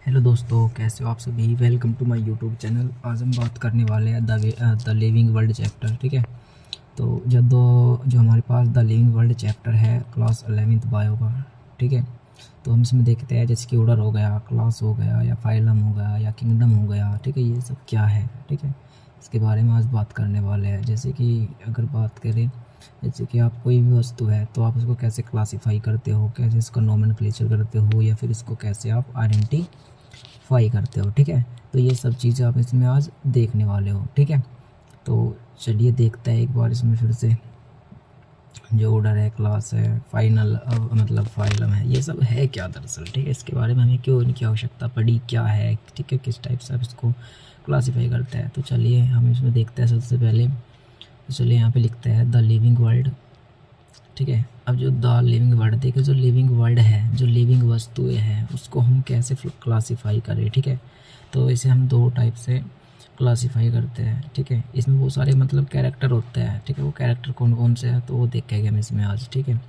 Hello दोस्तों, कैसे हो आप सभी। Welcome to my YouTube channel. आज हम बात करने वाले हैं द लिविंग वर्ल्ड चैप्टर। ठीक है, तो जो हमारे पास द लिविंग वर्ल्ड चैप्टर है क्लास 11th बायो का। ठीक है, तो हम इसमें देखते हैं जैसे कि ऑर्डर हो गया, क्लास हो गया, या फाइलम हो गया, या किंगडम हो गया। ठीक है, ये सब क्या है। ठीक है, इसके बारे में आज बात करने वाले हैं। जैसे कि अगर बात करें, जैसे कि आप कोई भी वस्तु है तो आप उसको कैसे क्लासीफाई करते हो, कैसे इसका नोमेनक्लेचर करते हो, या फिर इसको कैसे आप आइडेंटिफाई करते हो। ठीक है, तो ये सब चीज़ें आप इसमें आज देखने वाले हो। ठीक है, तो चलिए देखते हैं एक बार इसमें फिर से। जो ऑर्डर है, क्लास है, फाइनल मतलब फाइलम है, ये सब है क्या दरअसल। ठीक है, इसके बारे में हमें क्यों इनकी आवश्यकता पड़ी, क्या है। ठीक है, किस टाइप से आप इसको क्लासीफाई करते हैं। तो चलिए हम इसमें देखते हैं सबसे पहले। तो चलिए यहाँ पे लिखते हैं द लिविंग वर्ल्ड। ठीक है, अब जो द लिविंग वर्ल्ड देखिए, जो लिविंग वर्ल्ड है, जो लिविंग वस्तुएं हैं, उसको हम कैसे क्लासीफाई करें। ठीक है, तो इसे हम दो टाइप से क्लासीफाई करते हैं। ठीक है, इसमें बहुत सारे मतलब कैरेक्टर होते हैं। ठीक है, वो कैरेक्टर कौन कौन से हैं तो वो देखेंगे हम इसमें आज। ठीक है,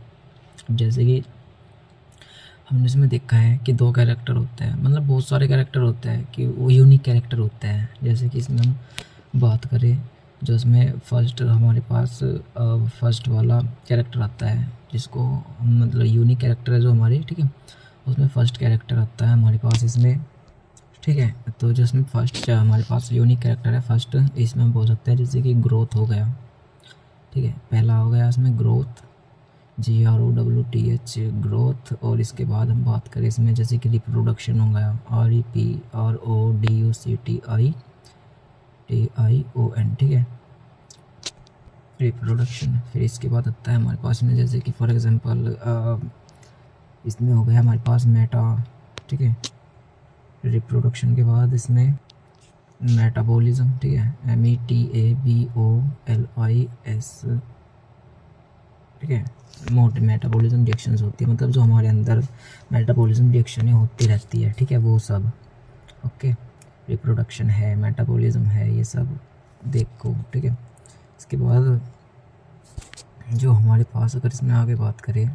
जैसे कि हमने इसमें देखा है कि दो कैरेक्टर होते हैं, मतलब बहुत सारे कैरेक्टर होते हैं कि वो यूनिक कैरेक्टर होते हैं। जैसे कि इसमें हम बात करें, जो इसमें फर्स्ट हमारे पास फर्स्ट वाला कैरेक्टर आता है, जिसको हम मतलब यूनिक कैरेक्टर है जो हमारे। ठीक है, उसमें फर्स्ट कैरेक्टर आता है हमारे पास इसमें। ठीक है, तो जो इसमें फर्स्ट हमारे पास यूनिक कैरेक्टर है फर्स्ट, इसमें हम बोल सकते हैं जैसे कि ग्रोथ हो गया। ठीक है, पहला हो गया इसमें ग्रोथ, GROWTH ग्रोथ। और इसके बाद हम बात करें इसमें जैसे कि रिप्रोडक्शन हो गया, REPRODUCTION। ठीक है, रिप्रोडक्शन। फिर इसके बाद आता है हमारे पास में जैसे कि फॉर एग्जांपल इसमें हो गया हमारे पास मेटा। ठीक है, रिप्रोडक्शन के बाद इसमें मेटाबॉलिज्म। ठीक है, METABOLIS। ठीक है, मोटे मेटाबॉलिज्म रिएक्शंस होती है, मतलब जो हमारे अंदर मेटाबॉलिज्म रिएक्शनें होती रहती है। ठीक है, वो सब ओके रिप्रोडक्शन है, मेटाबॉलिज्म है, ये सब देखो। ठीक है, इसके बाद जो हमारे पास अगर इसमें आगे बात करें,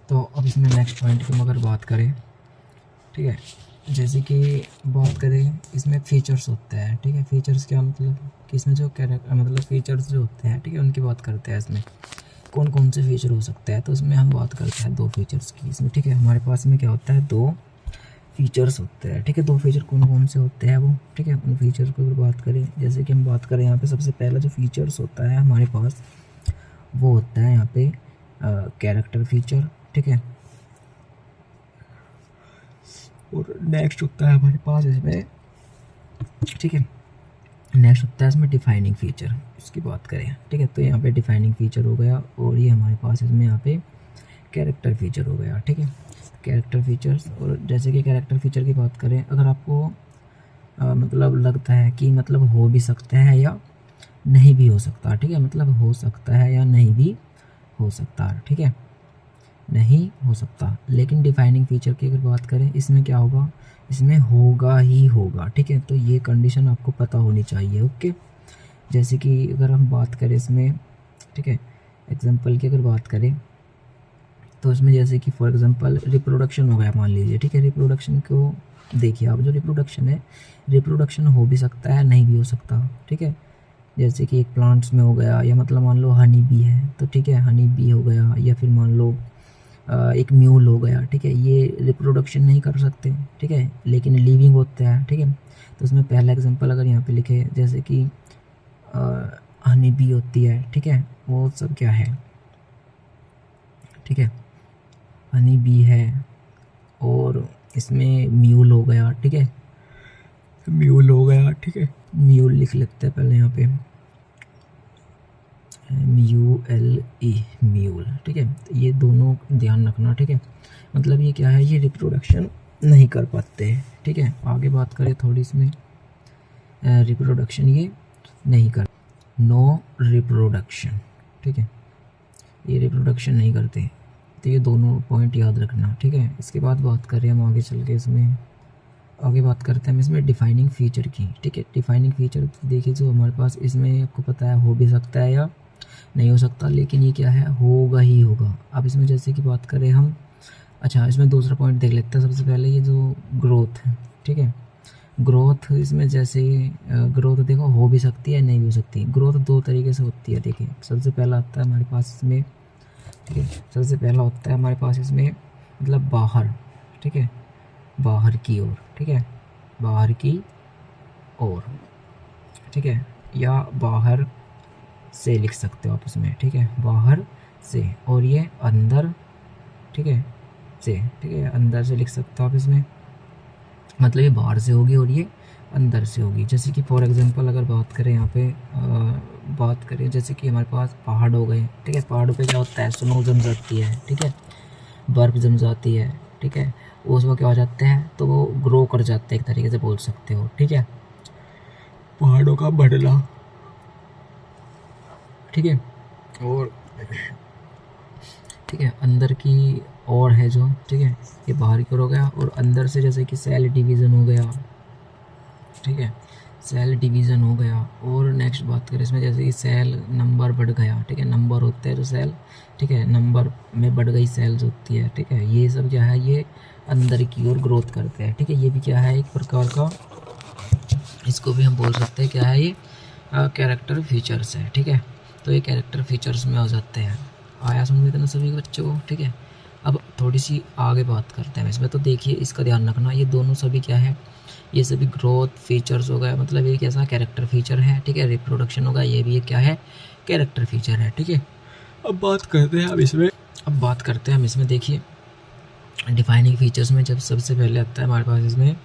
तो अब इसमें नेक्स्ट पॉइंट की अगर बात करें, ठीक है, जैसे कि बात करें इसमें फीचर्स होते हैं। ठीक है, फीचर्स क्या मतलब कि इसमें जो कैरेक्टर मतलब फीचर्स जो होते हैं, ठीक है, उनकी बात करते हैं। इसमें कौन कौन से फीचर हो सकते हैं, तो इसमें हम बात करते हैं दो फीचर्स की इसमें। ठीक है, हमारे पास में क्या होता है, दो फीचर्स होते हैं। ठीक है, दो फीचर कौन कौन से होते हैं वो। ठीक है, उन फीचर को अगर बात करें, जैसे कि हम बात करें यहाँ पे सबसे पहला जो फीचर्स होता है हमारे पास, वो होता है यहाँ पे कैरेक्टर फीचर। ठीक है, और नेक्स्ट होता है हमारे पास इसमें, ठीक है, नेक्स्ट होता है इसमें डिफाइनिंग फीचर। इसकी बात करें, ठीक है, तो यहाँ पे डिफाइनिंग फीचर हो गया, और ये हमारे पास इसमें यहाँ पे कैरेक्टर फीचर हो गया। ठीक है, कैरेक्टर फीचर्स। और जैसे कि कैरेक्टर फीचर की बात करें, अगर आपको मतलब लगता है कि मतलब हो भी सकता है या नहीं भी हो सकता। ठीक है, मतलब हो सकता है या नहीं भी हो सकता। ठीक है, नहीं हो सकता। लेकिन डिफाइनिंग फीचर की अगर बात करें, इसमें क्या होगा, इसमें होगा ही होगा। ठीक है, तो ये कंडीशन आपको पता होनी चाहिए। ओके, जैसे कि अगर हम बात करें इसमें, ठीक है, एग्जांपल की अगर बात करें, तो इसमें जैसे कि फॉर एग्जांपल रिप्रोडक्शन हो गया मान लीजिए। ठीक है, रिप्रोडक्शन को देखिए आप, जो रिप्रोडक्शन है, रिप्रोडक्शन हो भी सकता है, नहीं भी हो सकता। ठीक है, जैसे कि एक प्लांट्स में हो गया, या मतलब मान लो हनी बी है तो ठीक है, हनी बी हो गया, या फिर मान लो एक म्यूल हो गया। ठीक है, ये रिप्रोडक्शन नहीं कर सकते। ठीक है, लेकिन लिविंग होता है। ठीक है, तो उसमें पहला एग्जांपल अगर यहाँ पे लिखे, जैसे कि हनी बी होती है। ठीक है, वो सब क्या है, ठीक है, हनी बी है, और इसमें म्यूल हो गया। ठीक है, म्यूल हो गया। ठीक है, म्यूल लिख लेते हैं पहले यहाँ पे, MULE म्यूल। ठीक है, तो ये दोनों ध्यान रखना। ठीक है, मतलब ये क्या है, ये रिप्रोडक्शन नहीं कर पाते। ठीक है, आगे बात करें थोड़ी इसमें, रिप्रोडक्शन ये नहीं कर, नो रिप्रोडक्शन। ठीक है, ये रिप्रोडक्शन नहीं करते, तो ये दोनों पॉइंट याद रखना। ठीक है, इसके बाद बात करें हम आगे चल के, इसमें आगे बात करते हैं हम इसमें डिफाइनिंग फीचर की। ठीक है, डिफाइनिंग फीचर देखिए, जो हमारे पास इसमें आपको पता है हो भी सकता है या नहीं हो सकता, लेकिन ये क्या है, होगा ही होगा। अब इसमें जैसे कि बात करें हम अच्छा, इसमें दूसरा पॉइंट देख लेते हैं। सबसे पहले ये जो ग्रोथ है, ठीक है, ग्रोथ इसमें जैसे ग्रोथ देखो हो भी सकती है, नहीं भी हो सकती। ग्रोथ दो तरीके से होती है। देखिए, सबसे पहला आता है हमारे पास इसमें, ठीक है, सबसे पहला होता है हमारे पास इसमें मतलब बाहर, ठीक है, बाहर की ओर, ठीक है, बाहर की ओर, ठीक है, या बाहर से लिख सकते हो आप इसमें, ठीक है, बाहर से। और ये अंदर, ठीक है, से, ठीक है, अंदर से लिख सकते हो आप इसमें, मतलब ये बाहर से होगी और ये अंदर से होगी। जैसे कि फॉर एग्जांपल अगर बात करें यहाँ पे बात करें जैसे कि हमारे पास पहाड़ हो गए, ठीक है, पहाड़ों पे क्या होता है, स्नो जम जाती है, ठीक है, बर्फ़ जम जाती है, ठीक है, उसमें क्या हो जाते हैं, तो वो ग्रो कर जाते हैं, एक तरीके से बोल सकते हो, ठीक है, पहाड़ों का बढ़ना, ठीक है। और ठीक है, अंदर की ओर है जो, ठीक है, ये बाहर की ओर हो गया। और अंदर से जैसे कि सेल डिवीज़न हो गया, ठीक है, सेल डिवीज़न हो गया। और नेक्स्ट बात करें इसमें जैसे कि सेल नंबर बढ़ गया, ठीक है, नंबर होते हैं जो सेल, ठीक है, नंबर में बढ़ गई सेल्स होती है, ठीक है, ये सब क्या है, ये अंदर की ओर ग्रोथ करते हैं, ठीक है। ये भी क्या है, एक प्रकार का, इसको भी हम बोल सकते हैं क्या है, ये कैरेक्टर फीचर्स है, ठीक है। तो ये कैरेक्टर फीचर्स में हो जाते हैं। आया समझ में इतना सभी बच्चों को, ठीक है। अब थोड़ी सी आगे बात करते हैं इसमें। तो देखिए, इसका ध्यान रखना, ये दोनों सभी क्या है, ये सभी ग्रोथ फीचर्स हो गया, मतलब ये कैसा कैरेक्टर फीचर है, ठीक है। रिप्रोडक्शन होगा, ये भी क्या है, कैरेक्टर फीचर है, ठीक है। अब बात करते हैं हम इसमें देखिए, डिफाइनिंग फीचर्स में जब सबसे पहले आता है हमारे पास इसमें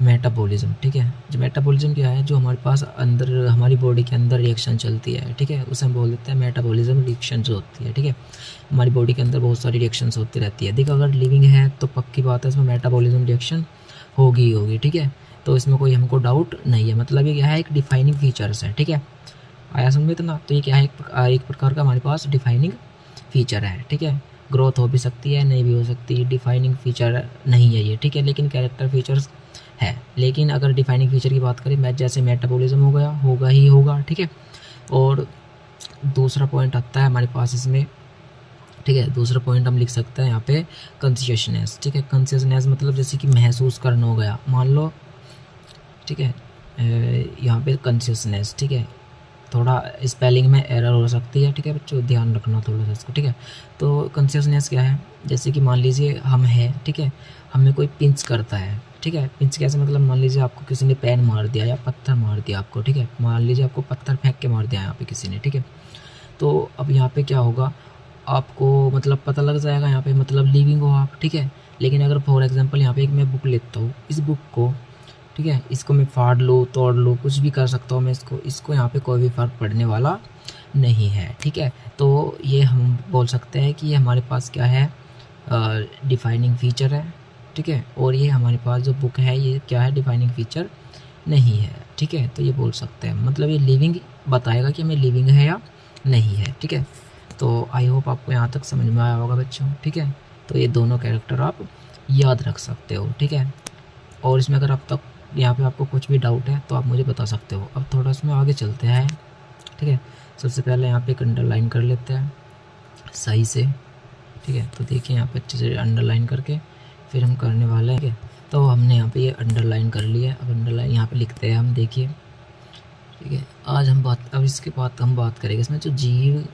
मेटाबॉलिज्म, ठीक है। जो मेटाबॉलिज्म क्या है, जो हमारे पास अंदर हमारी बॉडी के अंदर रिएक्शन चलती है, ठीक है, उसे हम बोल देते हैं मेटाबॉलिज्म रिएक्शन जो होती है, ठीक है। हमारी बॉडी के अंदर बहुत सारी रिएक्शंस होती रहती है। देखो, अगर लिविंग है तो पक्की बात है इसमें मेटाबॉलिज्म रिएक्शन होगी ही होगी, ठीक है। तो इसमें कोई हमको डाउट नहीं है। मतलब ये क्या है, एक डिफाइनिंग फीचर्स है, ठीक है। आया समझ में इतना। तो ये क्या है, एक प्रकार का हमारे पास डिफाइनिंग फीचर है, ठीक है। ग्रोथ हो भी सकती है, नहीं भी हो सकती, डिफाइनिंग फीचर नहीं है ये, ठीक है, लेकिन कैरेक्टर फीचर्स है। लेकिन अगर डिफाइनिंग फीचर की बात करें, मैं जैसे मेटाबॉलिज्म हो गया, होगा ही होगा, ठीक है। और दूसरा पॉइंट आता है हमारे पास इसमें, ठीक है, दूसरा पॉइंट हम लिख सकते हैं यहाँ पे कॉन्शियसनेस, ठीक है। कॉन्शियसनेस मतलब जैसे कि महसूस करना हो गया, मान लो, ठीक है, यहाँ पे कॉन्शियसनेस, ठीक है, थोड़ा स्पेलिंग में एरर हो सकती है, ठीक है बच्चों, ध्यान रखना थोड़ा सा इसको, ठीक है। तो कॉन्शियसनेस क्या है, जैसे कि मान लीजिए हम हैं, ठीक है, हमें कोई पिंच करता है, ठीक है। पिंच कैसे, मतलब मान लीजिए आपको किसी ने पेन मार दिया या पत्थर मार दिया आपको, ठीक है, मान लीजिए आपको पत्थर फेंक के मार दिया यहाँ पे किसी ने, ठीक है। तो अब यहाँ पे क्या होगा, आपको मतलब पता लग जाएगा यहाँ पे, मतलब लिविंग हो आप, ठीक है। लेकिन अगर फॉर एग्जांपल यहाँ पे एक मैं बुक लेता हूँ, इस बुक को, ठीक है, इसको मैं फाड़ लूँ, तोड़ लूँ, कुछ भी कर सकता हूँ मैं इसको यहाँ पे कोई भी फ़र्क पड़ने वाला नहीं है, ठीक है। तो ये हम बोल सकते हैं कि ये हमारे पास क्या है, डिफाइनिंग फ़ीचर है, ठीक है। और ये हमारे पास जो बुक है, ये क्या है, डिफाइनिंग फ़ीचर नहीं है, ठीक है। तो ये बोल सकते हैं, मतलब ये लिविंग बताएगा कि हमें लिविंग है या नहीं है, ठीक है। तो आई होप आपको यहाँ तक समझ में आया होगा बच्चों, ठीक है। तो ये दोनों कैरेक्टर आप याद रख सकते हो, ठीक है। और इसमें अगर अब तक यहाँ पे आपको कुछ भी डाउट है तो आप मुझे बता सकते हो। अब थोड़ा इसमें आगे चलते हैं, ठीक है। सबसे पहले यहाँ पे एक अंडरलाइन कर लेते हैं सही से, ठीक है। तो देखिए, यहाँ पे अच्छे से अंडरलाइन करके फिर हम करने वाले हैं, ठीक है। तो हमने यहाँ पे ये अंडरलाइन कर लिया है। अब अंडरलाइन यहाँ पे लिखते हैं हम, देखिए, ठीक है। अब इसके बाद हम बात करेंगे इसमें जो जीव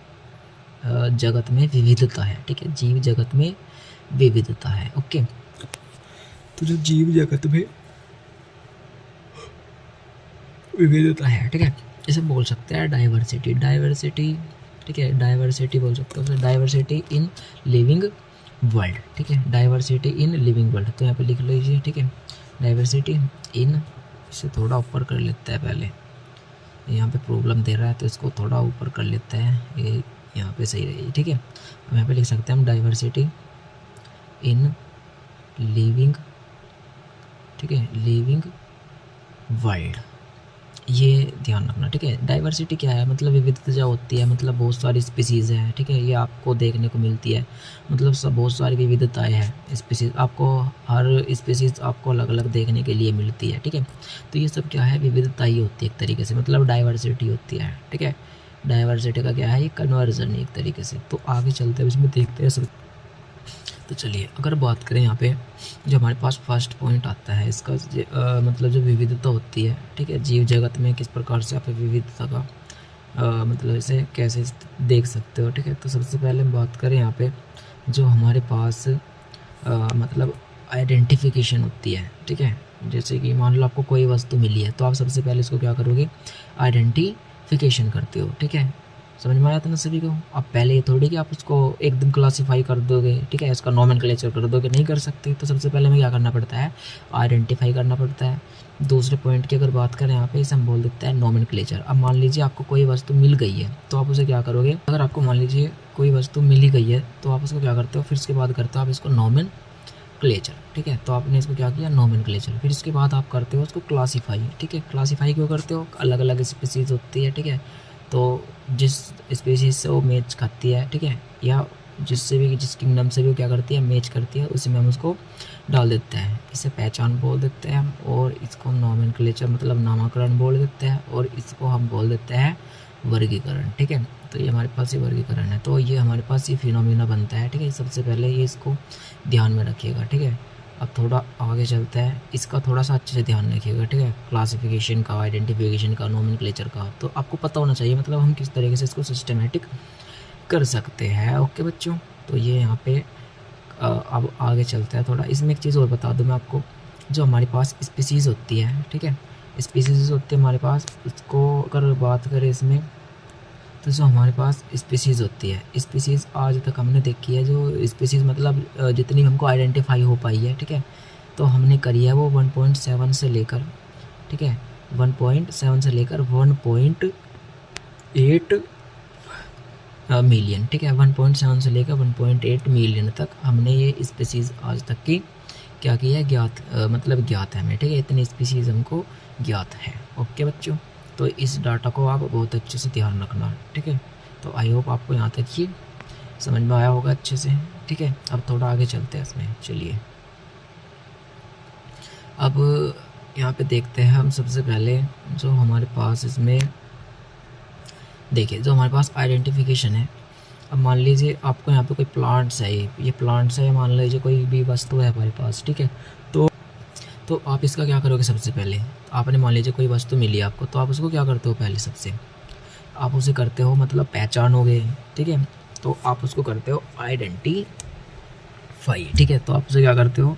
जगत में विविधता है, ठीक है, जीव जगत में विविधता है, ओके। तो जो जीव जगत में विविधता है, ठीक है, इसे बोल सकते हैं डाइवर्सिटी, ठीक है, डाइवर्सिटी बोल सकते हो, डाइवर्सिटी इन लिविंग वर्ल्ड, ठीक है, डाइवर्सिटी इन लिविंग वर्ल्ड। तो यहाँ पे लिख लीजिए, ठीक है, डाइवर्सिटी इन, इसे थोड़ा ऊपर कर लेते हैं पहले, यहाँ पे प्रॉब्लम दे रहा है तो इसको थोड़ा ऊपर कर लेते हैं, ये यहाँ पे सही रहेगी, ठीक है। अब यहाँ पे लिख सकते हैं हम डाइवर्सिटी इन लिविंग, ठीक है, लिविंग वर्ल्ड, ये ध्यान रखना, ठीक है। डाइवर्सिटी क्या है, मतलब विविधता जो होती है, मतलब बहुत सारी स्पीसीज़ हैं, ठीक है, ये आपको देखने को मिलती है, मतलब सब बहुत सारी विविधताएं हैं स्पीसीज़, आपको हर स्पीसीज़ आपको अलग अलग देखने के लिए मिलती है, ठीक है। तो ये सब क्या है, विविधता ही होती है एक तरीके से, मतलब डाइवर्सिटी होती है, ठीक है। डाइवर्सिटी का क्या है, ये कन्वर्जन है एक तरीके से। तो आगे चलते हैं, इसमें देखते हैं सब तो चलिए अगर बात करें यहाँ पे जो हमारे पास फर्स्ट पॉइंट आता है इसका मतलब जो विविधता होती है, ठीक है, जीव जगत में किस प्रकार से आप विविधता का मतलब इसे कैसे देख सकते हो, ठीक है। तो सबसे पहले हम बात करें यहाँ पे जो हमारे पास मतलब आइडेंटिफिकेशन होती है, ठीक है। जैसे कि मान लो आपको कोई वस्तु मिली है तो आप सबसे पहले इसको क्या करोगे, आइडेंटिफिकेशन करते हो, ठीक है। समझ में आया था ना सभी को। अब पहले ये थोड़ी कि आप उसको एकदम क्लासीफाई कर दोगे, ठीक है, इसका नोमेनक्लेचर कर दोगे, नहीं कर सकते। तो सबसे पहले हमें क्या करना पड़ता है, आइडेंटिफाई करना पड़ता है। दूसरे पॉइंट की अगर बात करें यहाँ पे, इसे हम बोल देते हैं नोमेनक्लेचर। अब मान लीजिए आपको कोई वस्तु मिल गई है तो आप उसे क्या करोगे, अगर आपको मान लीजिए कोई वस्तु मिल ही गई है तो आप उसको क्या करते हो, फिर इसके बाद करते हो आप इसको नोमेनक्लेचर, ठीक है। तो आपने इसको क्या किया, नोमेनक्लेचर। फिर इसके बाद आप करते हो उसको क्लासीफाई, ठीक है। क्लासीफाई क्यों करते हो, अलग अलग स्पीसीज होती है, ठीक है। तो जिस स्पीसीज से वो मैच खाती है, ठीक है, या जिससे भी जिस किंगडम से भी वो क्या करती है, मैच करती है, उसी में हम उसको डाल देते हैं। इसे पहचान बोल देते हैं हम, और इसको नोमेनक्लेचर मतलब नामकरण बोल देते हैं, और इसको हम बोल देते हैं वर्गीकरण, ठीक है। तो ये हमारे पास ये वर्गीकरण है। तो ये हमारे पास ये फिनोमिना बनता है, ठीक है। सबसे पहले ये इसको ध्यान में रखिएगा, ठीक है। अब थोड़ा आगे चलता है, इसका थोड़ा सा अच्छे से ध्यान रखिएगा, ठीक है। क्लासिफिकेशन का, आइडेंटिफिकेशन का, नोमेनक्लेचर का, तो आपको पता होना चाहिए मतलब हम किस तरीके से इसको सिस्टमेटिक कर सकते हैं। ओके बच्चों, तो ये यहाँ पे अब आगे चलता है थोड़ा। इसमें एक चीज़ और बता दूँ मैं आपको, जो हमारे पास स्पीसीज़ होती है, ठीक है, स्पीसीज़ होती है हमारे पास, उसको अगर बात करें इसमें, तो जो हमारे पास स्पीसीज़ होती है, स्पीसीज़ आज तक हमने देखी है, जो स्पीसीज़ मतलब जितनी हमको आइडेंटिफाई हो पाई है, ठीक है, तो हमने करी है वो 1.7 से लेकर, ठीक है, 1.7 से लेकर 1.8 मिलियन, ठीक है, 1.7 से लेकर 1.8 मिलियन तक हमने ये स्पीसीज़ आज तक की क्या किया है, ज्ञात मतलब ज्ञात है हमें, ठीक है। इतनी स्पीसीज़ हमको ज्ञात है। ओके बच्चों, तो इस डाटा को आप बहुत अच्छे से ध्यान रखना, ठीक है। तो आई होप आपको यहाँ तक ये समझ में आया होगा अच्छे से, ठीक है। अब थोड़ा आगे चलते हैं इसमें, चलिए अब यहाँ पे देखते हैं हम। सबसे पहले जो हमारे पास इसमें देखिए, जो हमारे पास आइडेंटिफिकेशन है, अब मान लीजिए आपको यहाँ पे कोई प्लांट्स है, ये प्लांट्स है, मान लीजिए कोई भी वस्तु है हमारे पास, ठीक है। तो आप इसका क्या करोगे, सबसे पहले आपने मान लीजिए कोई वस्तु मिली आपको, तो आप उसको क्या करते हो, पहले सबसे आप उसे करते हो मतलब पहचानोगे, ठीक है। तो आप उसको करते हो आइडेंटिफाई, ठीक है। तो आप उसे क्या करते हो,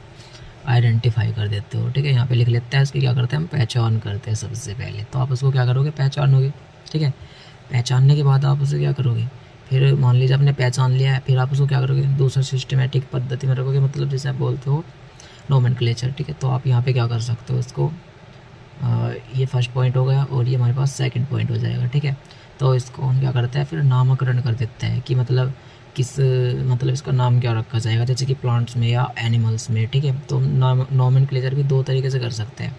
आइडेंटिफाई कर देते हो, ठीक है। यहाँ पे लिख लेते हैं, इसकी क्या करते हैं हम, पहचान करते हैं सबसे पहले। तो आप उसको क्या करोगे, पहचानोगे, ठीक है। पहचानने के बाद आप उसे क्या करोगे, फिर मान लीजिए आपने पहचान लिया है, फिर आप उसको क्या करोगे, दूसरा सिस्टमेटिक पद्धति में रखोगे, मतलब जैसे आप बोलते हो नोमेनक्लेचर, ठीक है। तो आप यहाँ पे क्या कर सकते हो, इसको ये फर्स्ट पॉइंट हो गया और ये हमारे पास सेकंड पॉइंट हो जाएगा, ठीक है। तो इसको हम क्या करते हैं, फिर नामकरण कर देते हैं कि मतलब किस मतलब इसका नाम क्या रखा जाएगा, जैसे कि प्लांट्स में या एनिमल्स में, ठीक है। तो नोमेनक्लेचर भी दो तरीके से कर सकते हैं,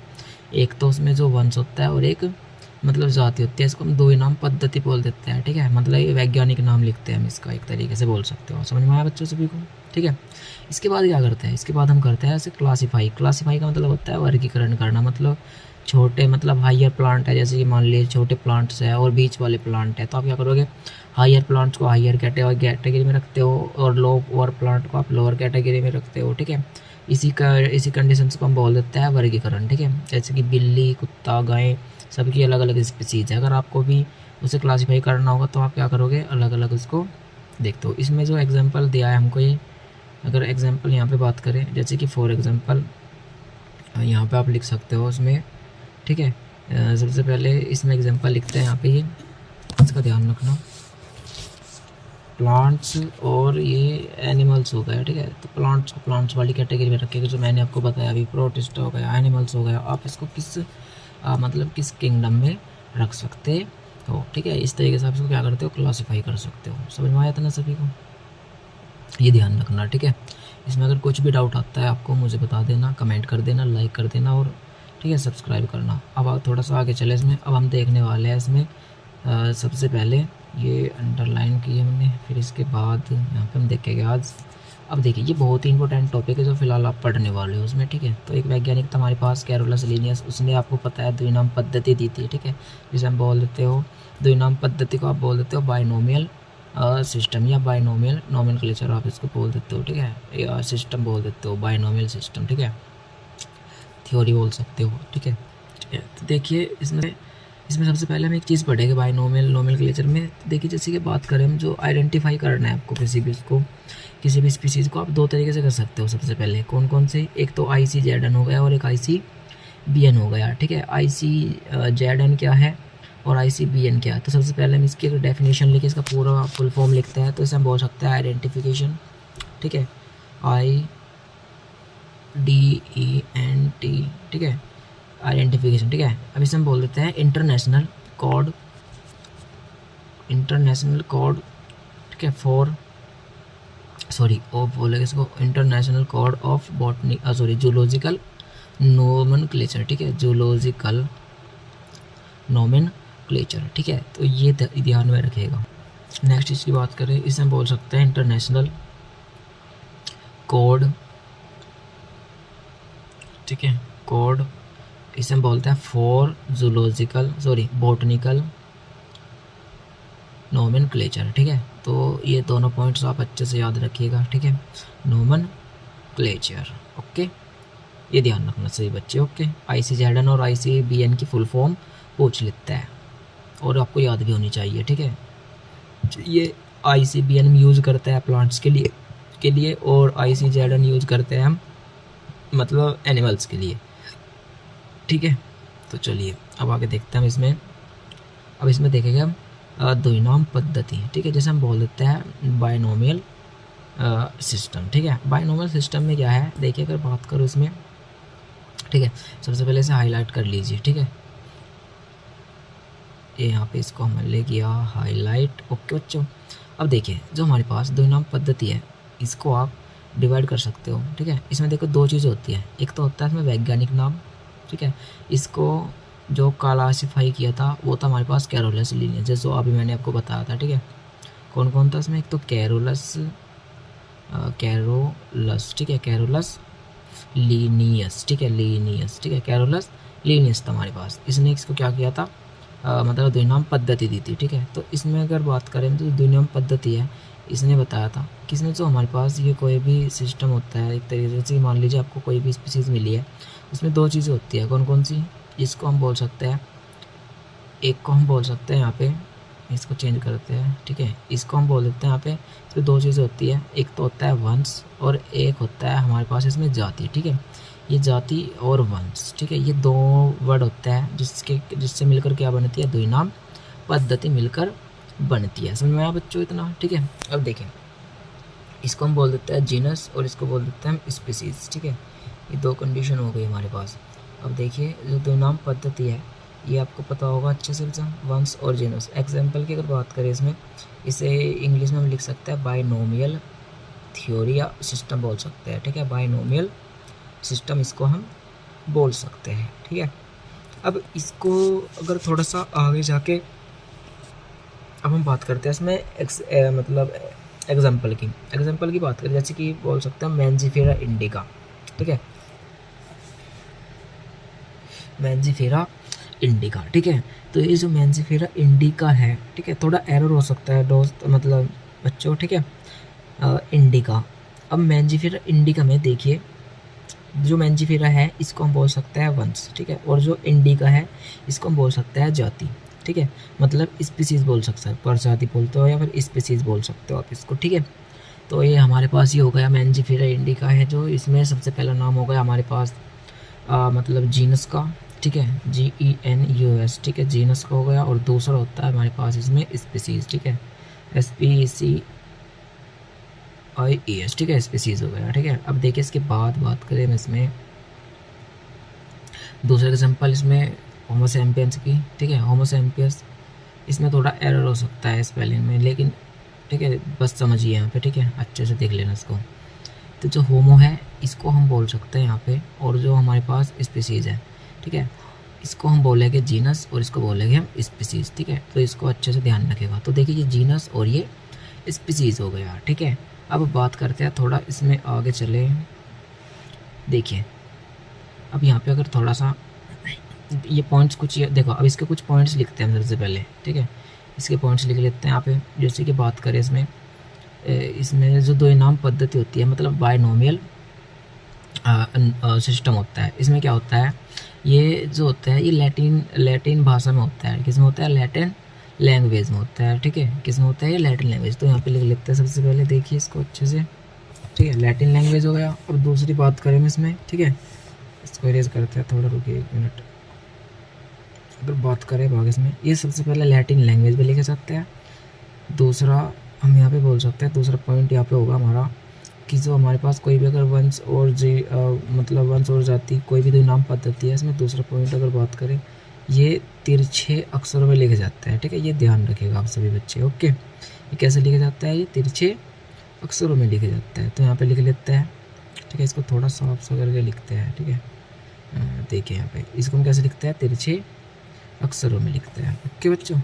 एक तो उसमें जो वंश होता है और एक मतलब जाति होती है। इसको हम दो ही नाम पद्धति बोल देते हैं, ठीक है। मतलब ये वैज्ञानिक नाम लिखते हैं हम इसका, एक तरीके से बोल सकते हो। समझ में आया बच्चों सभी को, ठीक है। इसके बाद क्या करते हैं, इसके बाद हम करते हैं ऐसे क्लासीफाई। क्लासीफाई का मतलब होता है वर्गीकरण करना, मतलब छोटे मतलब हायर प्लांट है, जैसे कि मान लीजिए छोटे प्लांट्स है और बीच वाले प्लांट है, तो आप क्या करोगे, हायर प्लांट्स को हायर कैटेगरी में रखते हो और लोअर प्लांट को आप लोअर कैटेगरी में रखते हो, ठीक है। इसी कंडीशंस को हम बोल देते हैं वर्गीकरण, ठीक है। जैसे कि बिल्ली, कुत्ता, गाय, सबकी अलग अलग स्पीसीज है। अगर आपको भी उसे क्लासीफाई करना होगा तो आप क्या करोगे, अलग अलग उसको देखते हो। इसमें जो एग्जांपल दिया है हमको, ये अगर एग्जांपल यहाँ पे बात करें, जैसे कि फॉर एग्जांपल यहाँ पे आप लिख सकते हो उसमें, ठीक है। सबसे पहले इसमें एग्जांपल लिखते हैं यहाँ पे, ये इसका ध्यान रखना, प्लांट्स और ये एनिमल्स हो गया, ठीक है। तो प्लांट्स को प्लांट्स वाली कैटेगरी में रखेगा, जो मैंने आपको बताया अभी, प्रोटिस्टा हो गया, एनिमल्स हो गया। आप इसको किस मतलब किस किंगडम में रख सकते हो, ठीक है। इस तरीके से आप इसको क्या करते हो, क्लासीफाई कर सकते हो। समझ में आया था ना सभी को, ये ध्यान रखना, ठीक है। इसमें अगर कुछ भी डाउट आता है आपको मुझे बता देना, कमेंट कर देना, लाइक कर देना, और ठीक है सब्सक्राइब करना। अब आप थोड़ा सा आगे चले इसमें, अब हम देखने वाले हैं इसमें सबसे पहले ये अंडरलाइन की हमने, फिर इसके बाद यहाँ पे हम देखेंगे आज। अब देखिए, ये बहुत ही इंपॉर्टेंट टॉपिक है जो फिलहाल आप पढ़ने वाले हो उसमें, ठीक है। तो एक वैज्ञानिक था हमारे पास, कैरोलस लिनियस, उसने आपको पता है द्विनाम पद्धति दी थी, ठीक है, जिसे हम बोल देते हो, द्विनाम पद्धति को आप बोल देते हो बाइनोमियल सिस्टम या बाइनोमियल नोमेनक्लेचर आप इसको बोल देते हो, ठीक है, या सिस्टम बोल देते हो, बाइनोमियल सिस्टम, ठीक है, थ्योरी बोल सकते हो, ठीक है। तो देखिए इसमें सबसे पहले हम एक चीज़ पढ़ेंगे बाइनोमियल नोमेनक्लेचर में। देखिए जैसे कि बात करें हम, जो आइडेंटिफाई करना है आपको किसी भी स्पीसीज़ को आप दो तरीके से कर सकते हो। सबसे पहले कौन कौन से, एक तो ICZN हो गया और एक ICBN हो गया, ठीक है। ICZN क्या है और ICBN क्या है, तो सबसे पहले हम इसकी डेफिनेशन लिखे, इसका पूरा फुल फॉर्म लिखते हैं। तो इसे हम बोल सकते हैं आइडेंटिफिकेशन, ठीक है, IDENT, ठीक है, आइडेंटिफिकेशन, ठीक है। अब इसे हम बोल देते हैं इंटरनेशनल कोड, ठीक है, बोलेगा इसको international code of zoological nomenclature, ठीक है, जूलॉजिकल नोमेनक्लेचर, ठीक है। तो ये ध्यान में रखिएगा। नेक्स्ट इसकी बात करें, इसे हम बोल सकते हैं इंटरनेशनल कोड, ठीक है, कोड, इसे हम बोलते हैं फॉर बॉटनिकल नोमेनक्लेचर, ठीक है। तो ये दोनों पॉइंट्स आप अच्छे से याद रखिएगा, ठीक है, नोमेनक्लेचर, ओके, ये ध्यान रखना सही बच्चे, ओके। ICZN और ICBN की फुल फॉर्म पूछ लेता है और आपको याद भी होनी चाहिए, ठीक है। ये ICBN यूज़ करता है प्लांट्स के लिए और ICZN यूज़ करते हैं हम मतलब एनिमल्स के लिए, ठीक है। तो चलिए अब आगे देखते हैं हम इसमें देखेंगे हम द्विनाम पद्धति, ठीक है, जैसे हम बोल देते हैं बाइनोमियल सिस्टम, ठीक है। बाइनोमियल सिस्टम में क्या है, देखिए अगर बात करूँ इसमें, ठीक है, सबसे पहले इसे हाईलाइट कर लीजिए, ठीक है, ये यहाँ पे इसको हमने किया हाईलाइट, ओके बच्चों। अब देखिए जो हमारे पास द्विनाम पद्धति है, इसको आप डिवाइड कर सकते हो, ठीक है। इसमें देखो दो चीज़ें होती हैं, एक तो होता है इसमें वैज्ञानिक नाम, ठीक है, इसको जो क्लासिफाई किया था वो था हमारे पास कैरोलस लीनियस, जैसे अभी मैंने आपको बताया था, ठीक है। कौन कौन था इसमें, एक तो कैरोलस, ठीक है, कैरोलस लीनियस, ठीक है, ठीक है, कैरोलस लीनियस था हमारे पास। इसने इसको क्या किया था, मतलब द्विनाम पद्धति दी थी, ठीक है। तो इसमें अगर बात करें तो द्विनाम पद्धति है, इसने बताया था किसने, जो हमारे पास ये कोई भी सिस्टम होता है, एक तरीके से मान लीजिए आपको कोई भी स्पीसीज़ मिली है, उसमें दो चीज़ें होती है, कौन कौन सी, इसको हम बोल सकते हैं, एक को हम बोल सकते हैं यहाँ पे, इसको चेंज करते हैं, ठीक है, इसको हम बोल देते हैं यहाँ पे, इसमें दो चीज़ें होती है, एक तो होता है वंश और एक होता है हमारे पास इसमें जाति, ठीक है। ये जाति और वंश, ठीक है, ये दो वर्ड होता है जिससे मिलकर क्या बनती है, द्विनाम पद्धति मिलकर बनती है। समझ में आया बच्चों इतना, ठीक है। अब देखें इसको हम बोल देते हैं जीनस और इसको बोल देते हैं हम स्पीसीज, ठीक है, ये दो कंडीशन हो गई हमारे पास। अब देखिए जो द्विनाम पद्धति है ये आपको पता होगा अच्छे से, वंश और जीनस। एग्जाम्पल की अगर बात करें इसमें, इसे इंग्लिश में हम लिख सकते हैं बाइनोमियल थ्योरी या सिस्टम बोल सकते हैं, ठीक है, बाइनोमियल सिस्टम इसको हम बोल सकते हैं, ठीक है। अब इसको अगर थोड़ा सा आगे जाके अब हम बात करते हैं इसमें मतलब एग्जाम्पल की बात करें, जैसे कि बोल सकते हैं मैंजीफेरा इंडिका, ठीक है, मैंजीफेरा इंडिका, ठीक है। तो ये जो मैंजीफेरा इंडिका है, ठीक है, थोड़ा एरर हो सकता है दोस्त मतलब बच्चों, ठीक है, इंडिका। अब मैंजीफेरा इंडिका में देखिए जो मैंजीफेरा है इसको हम बोल सकते हैं वंश, ठीक है, और जो इंडिका है इसको हम बोल सकते हैं जाति, ठीक है, मतलब स्पीसीज बोल सकते हैं, प्रजाति बोलते हो या फिर स्पीसीज बोल सकते हो आप इसको, ठीक है। तो ये हमारे पास ये हो गया मैंजीफेरा इंडिका है, जो इसमें सबसे पहला नाम हो गया हमारे पास मतलब जीनस का, ठीक है, GENUS, ठीक है, जीनस का हो गया, और दूसरा होता है हमारे पास इसमें स्पीसीज, ठीक है, SPECIES, ठीक है, स्पीसीज हो गया, ठीक है। अब देखिए इसके बाद बात करें हम इसमें दूसरा एग्जाम्पल इसमें होमो सैपियंस की, ठीक है, होमो सैपियंस, इसमें थोड़ा एरर हो सकता है स्पेलिंग में, लेकिन ठीक है बस समझिए यहाँ पे, ठीक है, अच्छे से देख लेना इसको। तो जो होमो है इसको हम बोल सकते हैं यहाँ पे, और जो हमारे पास स्पीसीज़ है, ठीक है, इसको हम बोलेंगे जीनस और इसको बोलेंगे हम स्पीसीज़, ठीक है। तो इसको अच्छे से ध्यान रखेगा। तो देखिए ये जीनस और ये स्पीसीज़ हो गया, ठीक है। अब बात करते हैं थोड़ा इसमें आगे चले, देखिए अब यहाँ पे अगर थोड़ा सा ये पॉइंट्स कुछ देखो, अब इसके कुछ पॉइंट्स लिखते हैं सबसे पहले, ठीक है। इसके पॉइंट्स लिख लेते हैं यहाँ पे। जैसे कि बात करें इसमें जो द्विनाम पद्धति होती है, मतलब बायनोमियल सिस्टम होता है। इसमें क्या होता है, ये जो होता है ये लैटिन भाषा में होता है। किस में होता है, लैटिन लैंग्वेज में होता है, ठीक है। किस में होता है, ये लैटिन लैंग्वेज। तो यहाँ पे लिख लेते हैं सबसे पहले, देखिए इसको अच्छे से, ठीक है। लैटिन लैंग्वेज हो गया। अब दूसरी बात करें हम इसमें, ठीक है, इसको इरेज करते हैं, थोड़ा रुकिए 1 मिनट। अगर बात करें भाग इसमें, ये सबसे पहले लैटिन लैंग्वेज में लिखे जाते हैं। दूसरा हम यहाँ पे बोल सकते हैं, दूसरा पॉइंट यहाँ पे होगा हमारा कि जो हमारे पास कोई भी अगर वंश और मतलब वंश और जाति कोई भी द्विनाम पद्धति है, इसमें दूसरा पॉइंट अगर बात करें, ये तिरछे अक्षरों में लिखे जाते हैं, ठीक है। ये ध्यान रखिएगा आप सभी बच्चे, ओके। ये कैसे लिखे जाता है, ये तिरछे अक्षरों में लिखे जाता है। तो यहाँ पे लिख लेते हैं, ठीक है। इसको थोड़ा साफ सा करके लिखते हैं, ठीक है। देखिए यहाँ पे इसको हम कैसे लिखते हैं, तिरछे अक्षरों में लिखते हैं, ओके बच्चों।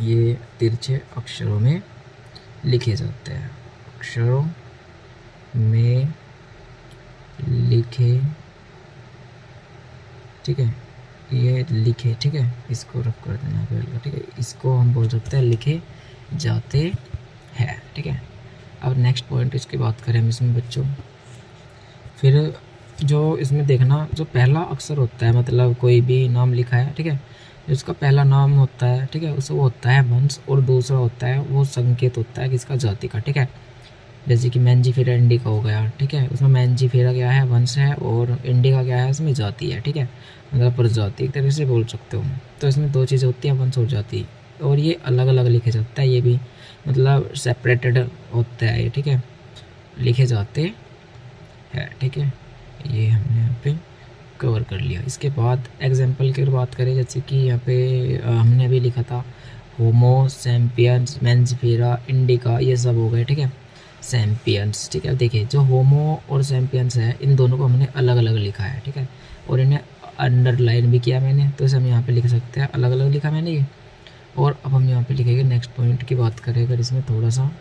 ये तिरछे अक्षरों में लिखे जाते हैं, अक्षरों में लिखे, ठीक है। ये लिखे, ठीक है, इसको रफ कर देना पहले, ठीक है। इसको हम बोल सकते हैं लिखे जाते हैं, ठीक है। अब नेक्स्ट पॉइंट इसकी बात करें हम इसमें बच्चों, फिर जो इसमें देखना, जो पहला अक्षर होता है, मतलब कोई भी नाम लिखा है, ठीक है, जिसका पहला नाम होता है, ठीक है, उसको होता है वंश, और दूसरा होता है वो संकेत होता है किसका, जाति का, ठीक है। जैसे कि मैंजीफेरा इंडिका हो गया, ठीक है। उसमें मैंजीफेरा क्या है, वंश है, और इंडिका क्या है, इसमें जाति है, ठीक है, मतलब प्रजाति एक तरह से बोल सकते हो। तो इसमें 2 चीज़ें होती हैं, वंश और जाति, और ये अलग अलग लिखे जाता है, ये भी मतलब सेपरेटेड होता है ये, ठीक है, लिखे जाते हैं, ठीक है। ये हमने यहाँ पे कवर कर लिया। इसके बाद एग्जाम्पल की बात करें, जैसे कि यहाँ पे हमने अभी लिखा था होमो सैम्पियंस, मैंजीफेरा इंडिका, ये सब हो गए, ठीक है, सैम्पियंस, ठीक है। देखिए जो होमो और सैम्पियंस है, इन दोनों को हमने अलग अलग लिखा है, ठीक है, और इन्हें अंडरलाइन भी किया मैंने, तो इसे हम यहाँ पे लिख सकते हैं, अलग अलग लिखा मैंने ये। और अब हम यहाँ पे लिखेंगे नेक्स्ट पॉइंट की बात करें अगर इसमें थोड़ा सा,